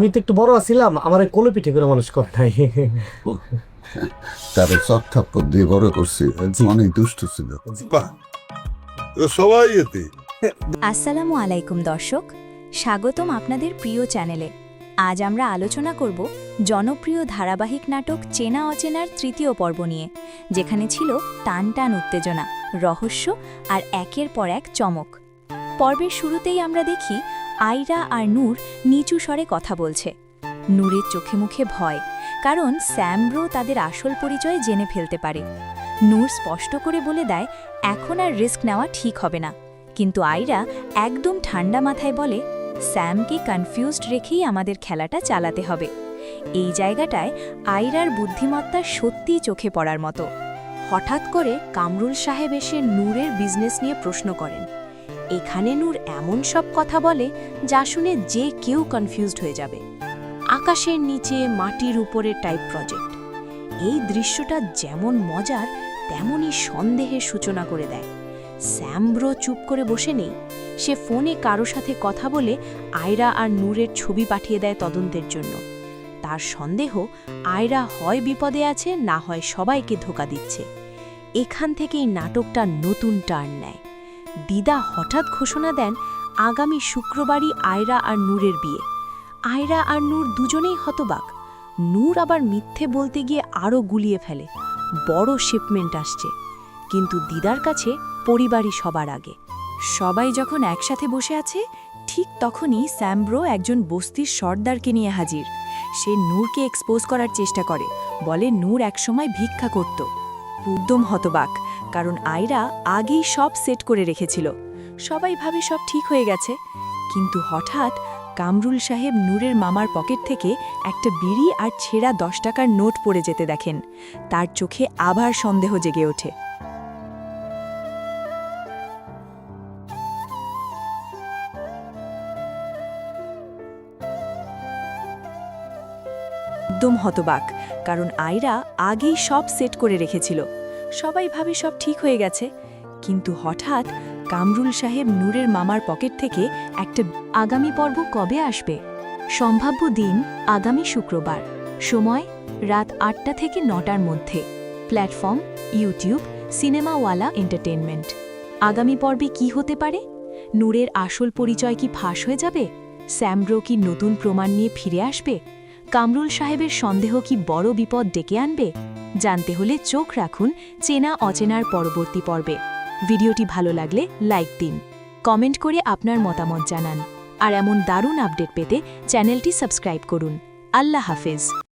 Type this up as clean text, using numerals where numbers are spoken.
আমি তো একটু বড় আছিলাম, আমার কোলে পিঠে করে মানুষ করে নাই। তারে চক থাপ্পড় দিয়ে বড় করছি, অনেক দুষ্ট ছিল। বাহ, এরা সবাই এতে। আসসালামু আলাইকুম দর্শক, স্বাগতম আপনাদের প্রিয় চ্যানেলে। আজ আমরা আলোচনা করব জনপ্রিয় ধারাবাহিক নাটক চেনা অচেনার তৃতীয় পর্ব নিয়ে, যেখানে ছিল টান টান উত্তেজনা, রহস্য আর একের পর এক চমক। পর্বের শুরুতেই আমরা দেখি আয়রা আর নূর নিচু স্বরে কথা বলছে। নূরের চোখে মুখে ভয়, কারণ স্যাম ব্রো তাদের আসল পরিচয় জেনে ফেলতে পারে। নূর স্পষ্ট করে বলে দেয় এখন আর রিস্ক নেওয়া ঠিক হবে না, কিন্তু আয়রা একদম ঠান্ডা মাথায় বলে স্যামকে কনফিউজড রেখেই আমাদের খেলাটা চালাতে হবে। এই জায়গাটায় আয়রার বুদ্ধিমত্তা সত্যিই চোখে পড়ার মতো। হঠাৎ করে কামরুল সাহেব এসে নূরের বিজনেস নিয়ে প্রশ্ন করেন। এখানে নূর এমন সব কথা বলে যা শুনে যে কেউ কনফিউজড হয়ে যাবে। আকাশের নিচে মাটির উপরে টাইপ প্রজেক্ট। এই দৃশ্যটা যেমন মজার তেমনই সন্দেহের সূচনা করে দেয়। স্যাম ব্রো চুপ করে বসে নেই, সে ফোনে কারো সাথে কথা বলে আয়রা আর নূরের ছবি পাঠিয়ে দেয় তদন্তের জন্য। তার সন্দেহ আয়রা হয় বিপদে আছে, না হয় সবাইকে ধোঁকা দিচ্ছে। এখান থেকেই নাটকটা নতুন টার্ন নেয়। দিদা হঠাৎ ঘোষণা দেন আগামী শুক্রবারই আয়রা আর নূরের বিয়ে। আয়রা আর নূর দুজনেই হতবাক। নূর আবার মিথ্যে বলতে গিয়ে আরও গুলিয়ে ফেলে, বড় শিপমেন্ট আসছে। কিন্তু দিদার কাছে পরিবারই সবার আগে। সবাই যখন একসাথে বসে আছে, ঠিক তখনই স্যাম ব্রো একজন বস্তির সর্দারকে নিয়ে হাজির। সে নূরকে এক্সপোজ করার চেষ্টা করে, বলে নূর একসময় ভিক্ষা করত। একদম হতবাক, কারণ আয়রা আগেই সব সেট করে রেখেছিল। সবাই ভাবে সব ঠিক হয়ে গেছে, কিন্তু হঠাৎ কামরুল সাহেব নূরের মামার পকেট থেকে একটা বিড়ি আর ছেঁড়া 10 টাকার নোট পড়ে যেতে দেখেন। তার চোখে আবার সন্দেহ জেগে ওঠে। একদম হতবাক, কারণ আয়রা আগেই সব সেট করে রেখেছিল। সবাই ভাবে সব ঠিক হয়ে গেছে, কিন্তু হঠাৎ কামরুল সাহেব নূরের মামার পকেট থেকে একটা। আগামী পর্ব কবে আসবে? সম্ভাব্য দিন আগামী শুক্রবার, সময় রাত 8টা থেকে 9টার মধ্যে। Platform YouTube সিনেমাওয়ালা entertainment. আগামী পর্বে কি হতে পারে? নূরের আসল পরিচয় কি ফাঁস হয়ে যাবে? স্যাম ব্রো কি নতুন প্রমাণ নিয়ে ফিরে আসবে? কামরুল সাহেবের সন্দেহ কি বড় বিপদ ডেকে আনবে? জানতে হলে চোখ রাখুন চেনা অচেনার পরবর্তী পর্বে। ভিডিওটি ভালো লাগলে লাইক দিন, কমেন্ট করে আপনার মতামত জানান, আর এমন দারুণ আপডেট পেতে চ্যানেলটি সাবস্ক্রাইব করুন। আল্লাহ হাফেজ।